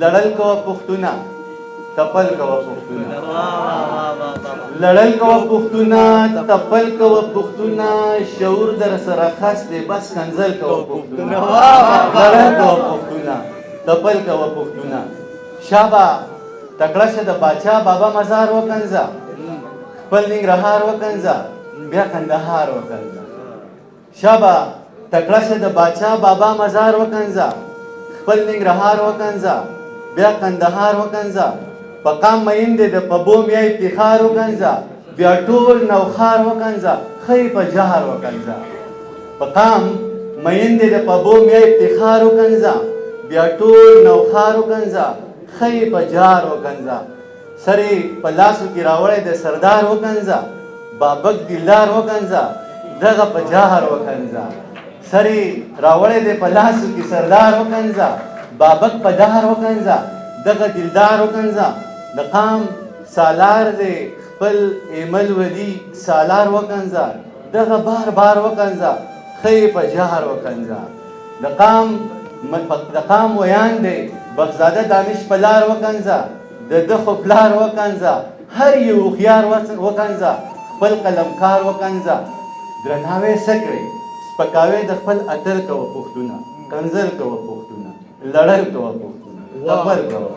لړل کوه پښتونه تپل کوه پښتونه لړل کوه پښتونه تپل کوه پښتونه شعور در سره خاص دی بس کنځل کوه پښتونه لړل کوه پښتونه تپل کوه پښتونه شابه تکړه شه د باچا بابا مزار وکنځه خپل ننګرهار وکنځه بیا کندهار وکنځه شابه تکړه شه د باچا بابا مزار وکنځه خپل ننګرهار وکنځه بیا کندهار وکنځه په قام مین دی د پبو میا افتخار وکنځه بیا ټول نوخار وکنځه خی په جهر وکنځه په قام مین دی د پبو میا افتخار وکنځه بیا ټول نوخار وکنځه خی په جهر وکنځه سری په لاسو کې راوړی د سردار وکنځه بابک دلدار وکنځه دغه په جهر وکنځه سری راوړی دی په لاسو کې سردار وکنځه بابک په دهر وکنځه دغه دلدار وکنځه د قام سالار دی خپل ایمل ودی سالار وکنځه دغه بار بار وکنځه خی په جهر وکنځه د قام ویان دی بغزاده دانش پلار وکنځه د ده خو پلار وکنځه هر یو هوښیار وکنځه خپل قلمکار وکنځه درناوی څه کړئ سپکاوی د خپل اتل کوه پښتونه کنځل کوه پښتونه لړل کوه پښتونه تپل کوه